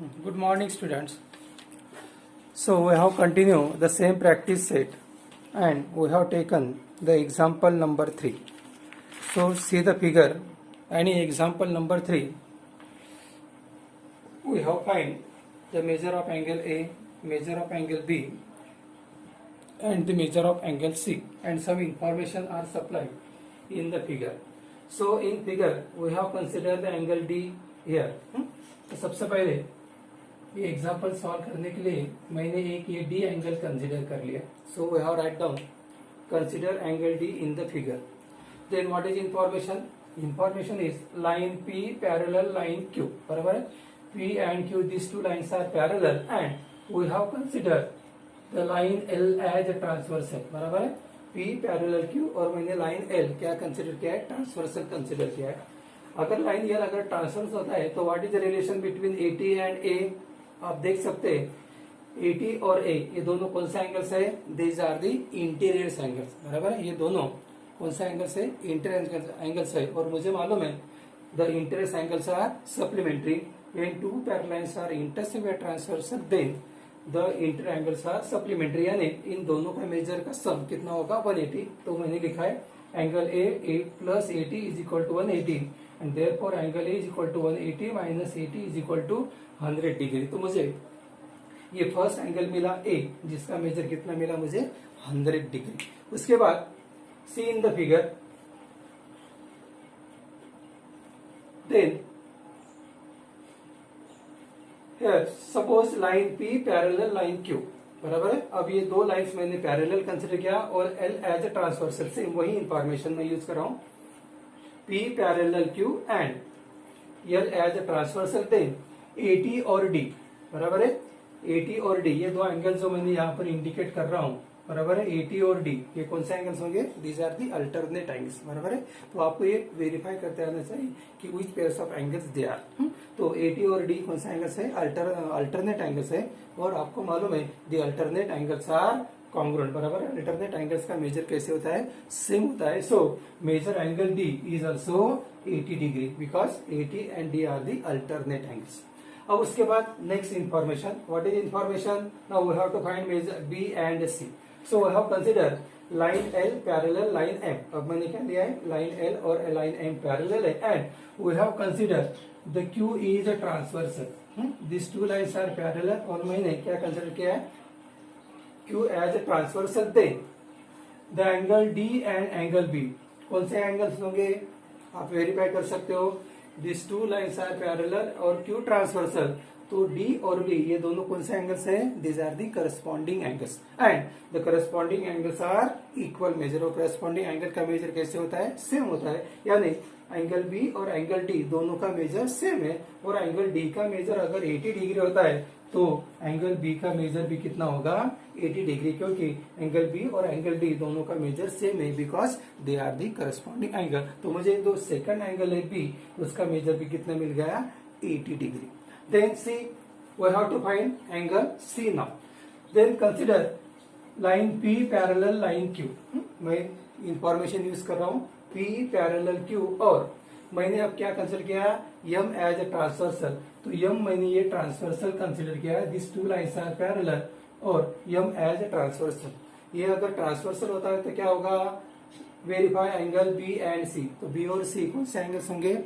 Good morning, students. So we have continued the same practice set and we have taken the example number 3. So see the figure, any example number 3, we have find the measure of angle A, measure of angle B and the measure of angle C, and some information are supplied in the figure. So in figure we have considered the angle D here. तो सबसे पहले ये example solve करने के लिए मैंने एक ये डी एंगल कंसीडर कर लिया. So we have write down consider angle D in the figure. Then what is information? Information is line P parallel line Q. बराबर है. P and Q this two lines are parallel and we have consider the line L as transversal. बराबर है. P parallel Q और मैंने line L क्या consider किया है? Transversal consider किया है. अगर लाइन एल अगर ट्रांसवर्स होता है तो what is the relation between AT and A? आप देख सकते हैं एटी और ए ये दोनों कौन सा एंगल्स है? These are the interior angles. बराबर है. ये दोनों कौन सा एंगल्स है? इंटीरियर एंगल्स है. और मुझे मालूम है the interior angles are supplementary. When two parallel lines are intersect by transversal then the interior angles are supplementary. यानी इन दोनों का मेजर का सम कितना होगा? 180. तो मैंने लिखा है angle A plus 80 is equal to 180 and therefore angle A is equal to 180 minus 80 is equal to 100 degree. तो मुझे ये फर्स्ट एंगल मिला A जिसका मेजर कितना मिला मुझे? 100 डिग्री. उसके बाद see in the figure, then here suppose line P parallel line Q. बराबर है. अब ये दो लाइंस मैंने पैरेलल कंसिडर किया और L एज ए ट्रांसवर्सल. से वही इंफॉर्मेशन मैं यूज कर रहा हूं. P parallel Q and L as a transversal. Then AT और D. बराबर है. AT और D ये दो एंगल जो मैंने यहाँ पर इंडिकेट कर रहा हूँ. बराबर है. AT और D ये कौन से एंगल्स होंगे? These are the alternate angles. बराबर है. तो आपको ये वेरीफाई करते रहना चाहिए कि which pairs of angles they are. तो AT और D कौन सा एंगल्स है? अल्टरनेट एंगल्स है. और आपको मालूम है दी अल्टरनेट एंगल्स आर कॉन्ग्रुएंट. बराबर है. अल्टरनेट एंगल्स का मेजर कैसे होता है? सेम होता है. So measure angle D is also 80 degree because 80 and D are the alternate angles. अब उसके बाद next information. What is information? Now we have to find measure B and C. So we have consider line L parallel line M. अब मैंने क्या लिया है? Line L और line M parallel है and we have consider the Q is a transversal. This two lines are parallel और मैंने क्या कंसीडर किया है? Q as a transversal. Then the angle D and angle B कौन से angles होंगे? आप वेरीफाई कर सकते हो. This two lines are parallel और Q ट्रांसवर्सल. तो D और B ये दोनों कौन से एंगल्स हैं? This are the corresponding angles and the corresponding angles are equal measure. और करस्पॉन्डिंग एंगल का मेजर कैसे होता है? सेम होता है. यानी एंगल B और एंगल D दोनों का मेजर सेम है. और एंगल D का मेजर अगर 80 डिग्री होता है तो एंगल B का मेजर भी कितना होगा? 80 डिग्री. क्योंकि एंगल B और एंगल D दोनों का मेजर सेम है because they are the corresponding angle. तो मुझे जो सेकंड एंगल है B उसका मेजर भी कितना मिल गया? 80 degree. Then see we have to find angle C now. Then consider line P parallel line Q. मैं इंफॉर्मेशन यूज कर रहा हूँ P पैरेलल Q और मैंने अब क्या कंसिडर किया? M as a transversal. तो M मैंने ये ट्रांसवर्सल कंसिडर किया है. This two lines are parallel और M एज ए ट्रांसवर्सल. ये अगर ट्रांसवर्सल होता है तो क्या होगा? Verify angle B and C. तो B और C कौन से एंगल्स होंगे?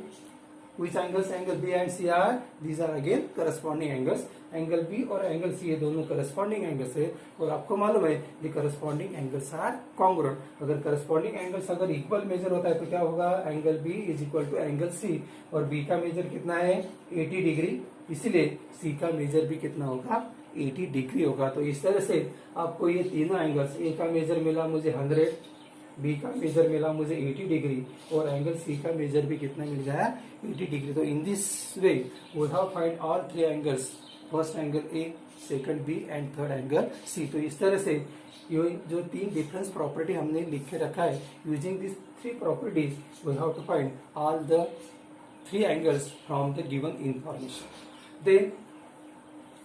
Which angles? Angle B and C are, these are again corresponding angles. Angle B और एंगल C ये दोनों करस्पॉन्डिंग एंगल्स है. और आपको मालूम है the corresponding angles are congruent. अगर करस्पॉन्डिंग एंगल्स अगर इक्वल मेजर होता है तो क्या होगा? Angle B is equal to angle C. और B का मेजर कितना है? 80 डिग्री. इसलिए C का मेजर भी कितना होगा? 80 डिग्री होगा. तो इस तरह से आपको ये तीनों एंगल्स, A का मेजर मिला मुझे 100, B का मेजर मिला मुझे 80 डिग्री और एंगल C का मेजर भी कितना मिल गया? 80 डिग्री. तो in this way we have find all three angles. First angle A, second B and third angle C. तो इस तरह से ये जो तीन डिफरेंस प्रॉपर्टी हमने लिख के रखा है, using this three properties we have to find all the three angles from the given information. Then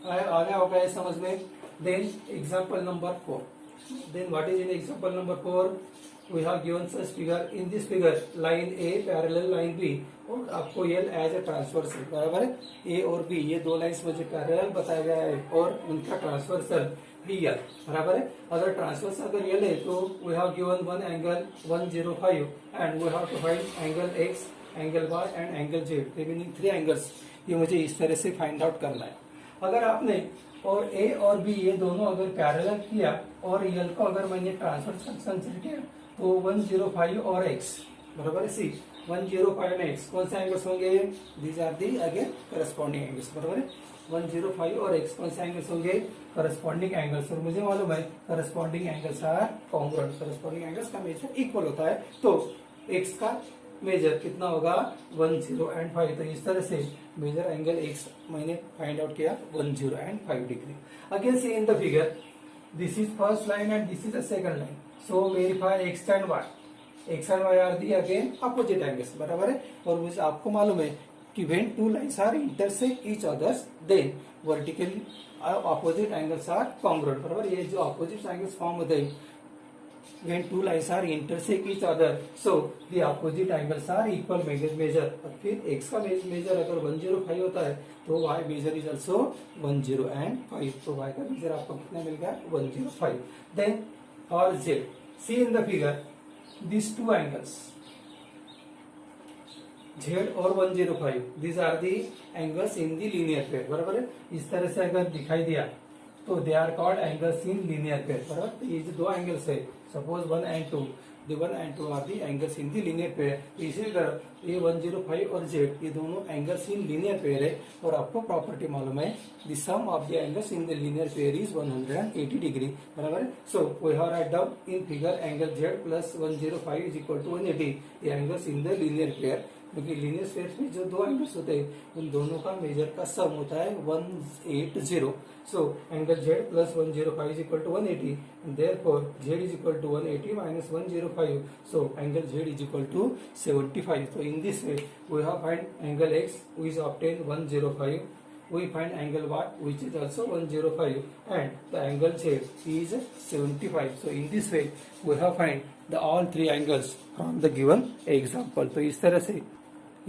आ गया होगा समझ में. Then example number 4. Then what is in example number 4? We have given such figure. In this figure, line A parallel line B और आपको L as a transversal, बराबर है. A और B ये दो लाइन्स मुझे पैरेलल बताया गया है और उनका ट्रांसवर्सल भी L, बराबर है. अगर ट्रांसवर्सल अगर L है तो we have given one angle 105 and we have to find angle X, angle Y and angle Z. Remaining 3 angles ये मुझे इस तरह से फाइंड आउट करना है. अगर आपने और A और B ये दोनों अगर पैरेलल किया और L को अगर मैंने ट्रांसवर्सल कंसीडर किया तो 105 और X, बराबर है. सी 105 एंड X कौन से एंगल्स होंगे? These are the again corresponding angles, बराबर है. 105 और X कौन से एंगल्स होंगे? Corresponding angles. और मुझे मालूम है corresponding angles are congruent. Corresponding angles का मेजर इक्वल होता है. तो X का मेजर कितना होगा? 105. तो इस तरह से मेजर एंगल X मैंने फाइंड आउट किया 105 degree. Again see in the figure, this is first line and this is the second line. So verify X and Y. X and Y are the again opposite angles, बराबर है. और मुझे आपको मालूम है कि when two lines are intersect each others, then vertically opposite angles are congruent, बराबर. ये जो opposite angles form होते हैं when two lines are intersect each other, so the opposite angles are equal measure. और फिर X का major अगर 105 होता है तो Y मेजर इज ऑल्सो 105. तो Y का मेजर आपको कितना मिल गया? 105. Then for Z, see in the figure these two angles Z और 105, these are the angles in the linear pair, बराबर है. इस तरह से अगर दिखाई दिया तो they are called angles in linear pair, बराबर. तो ये जो दो एंगल्स है suppose 1 and 2, the 1 and 2 are the angles in the linear pair. इसी तरह ये 105 और Z ये दोनों एंगल्स इन लीनियर पेयर है. और आपको प्रॉपर्टी मालूम है the sum of the angles in the linear pair is 180 degree, बराबर है. सो we have write down in figure angle Z plus 105 is equal to 180. ये angles in the linear pair, क्योंकि linear pair में जो दो angles होते हैं उन दोनों का मेजर का सम होता है 180. So angle Z plus 105 is equal to 180 and therefore Z is equal to 180 minus 105. So angle Z is equal to 75. So in this way we have find angle X which is obtained 105. We find angle Y which is also 105 and the angle Z is 75. So in this way we have find the all three angles from the given example. तो इस तरह से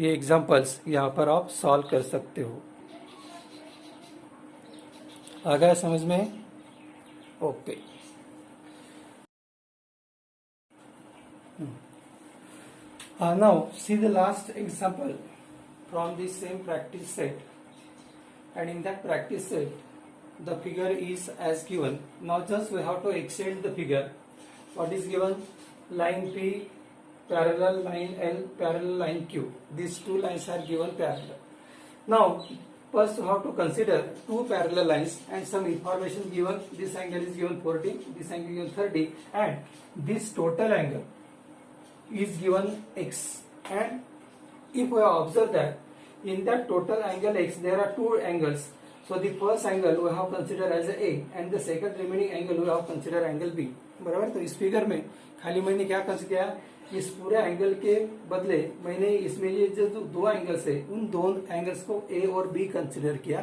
ये examples यहाँ पर आप solve कर सकते हो. आ गया समझ में? Okay. Now see the last example from the same practice set, and in that practice set the figure is as given. Now just we have to extend the figure. What is given? Line P parallel line L parallel line Q. These two lines are given parallel. Now first we have to consider two parallel lines and some information given. This angle is given 40, this angle is given 30 and this total angle is given X. And if we observe that in that total angle X there are two angles, so the first angle we have considered as A and the second remaining angle we have considered angle B, बराबर. तो इस figure में खाली मैंने क्या consider किया? इस पूरे एंगल के बदले मैंने इसमें ये जो दो एंगल्स है उन दोनों एंगल्स को A और B कंसिडर किया.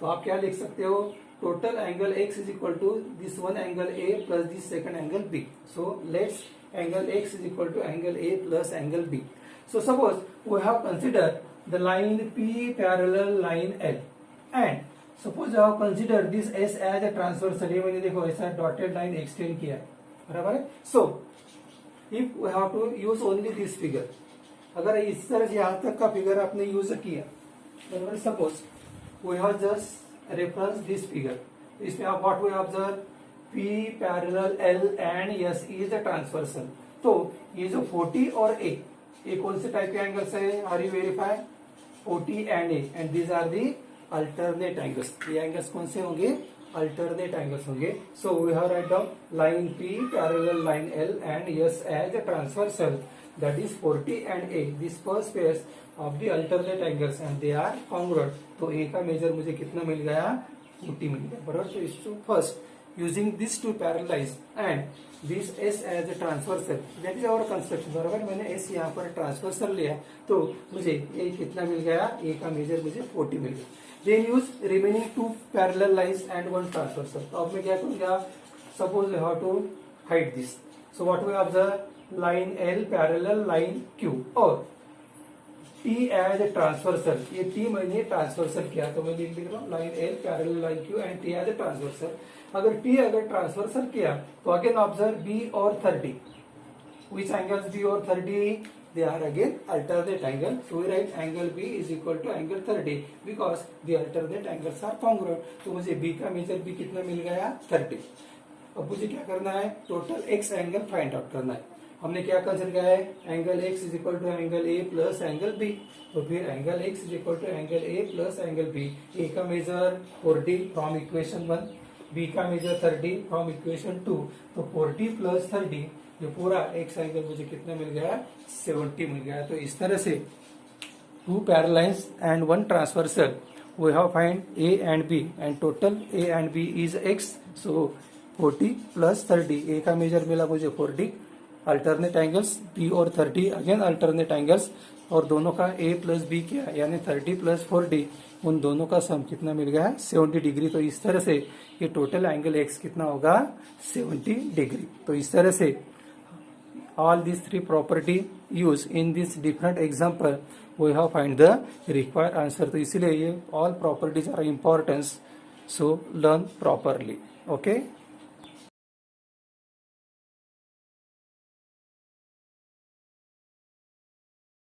तो आप क्या लिख सकते हो? Total angle X is equal to this one angle A plus this second angle B. So let's angle X is equal to angle A plus angle B. So suppose we have considered the line P parallel line L and suppose I have considered this S as a transversal. ये मैंने देखो ऐसा dotted line extend किया है, बराबर है. So if we have to use only this figure, अगर इस तरह से यहाँ तक का फिगर आपने यूज किया, बराबर. Suppose we have just reference this figure. इसमें आप what we observe P parallel L and S is the transversal. तो ये जो 40 और A ये कौन से टाइप के एंगल्स है? Are you verify? 40 and A and these are the alternate angles. ये एंगल्स कौन से होंगे? alternate angles होंगे. So we have write down line P parallel line L and S as a transversal, that is 40 and A. This first phase of the alternate angles and they are congruent. तो A का major मुझे कितना मिल गया? 40 मिल गया, बराबर. So is to first using these two parallel lines and this S as a transversal, that is our construction, बराबर. मैंने S यहाँ पर ट्रांसवर्सल लिया तो मुझे A कितना मिल गया? A का मेजर मुझे 40 मिल गया. Then use remaining two parallel lines and one transversal. तो अब मैं क्या करूंगा? suppose we have to hide this. So what we observe, line L parallel line Q और T as a transversal. ये T मैंने ट्रांसवर्सल किया तो मैं लिख रहा हूँ line L parallel line Q and T as a transversal. अगर T अगर ट्रांसवर्सल किया तो अगेन ऑब्जर्व B और 30. Which angles B और 30? They are again alternate angle. So we write angle B is equal to angle 30 because the alternate angles are congruent. तो मुझे B का major B कितना मिल गया 30. अब मुझे क्या करना है, total x angle find out करना है. हमने क्या कंसिडर किया है, angle x is equal to angle A plus angle B. तो फिर angle x is equal to angle A plus angle B. A का मेजर 40 फ्रॉम इक्वेशन 1, B का मेजर 30 फ्रॉम इक्वेशन 2. तो 40 प्लस 30 ये पूरा x एंगल मुझे कितना मिल गया 70 मिल गया. तो इस तरह से 2 parallel lines and 1 transversal we have find A and B and total A and B is x. So 40 plus 30. A का मेजर मिला मुझे 40. अल्टरनेट एंगल्स B और 30 अगेन अल्टरनेट एंगल्स और दोनों का A प्लस B किया यानी 30 प्लस 40. उन दोनों का सम कितना मिल गया 70 डिग्री. तो इस तरह से ये टोटल एंगल x कितना होगा 70 डिग्री. तो इस तरह से all these three property used in this different example we have find the required answer. तो इसीलिए ये all properties are important, so learn properly. Okay.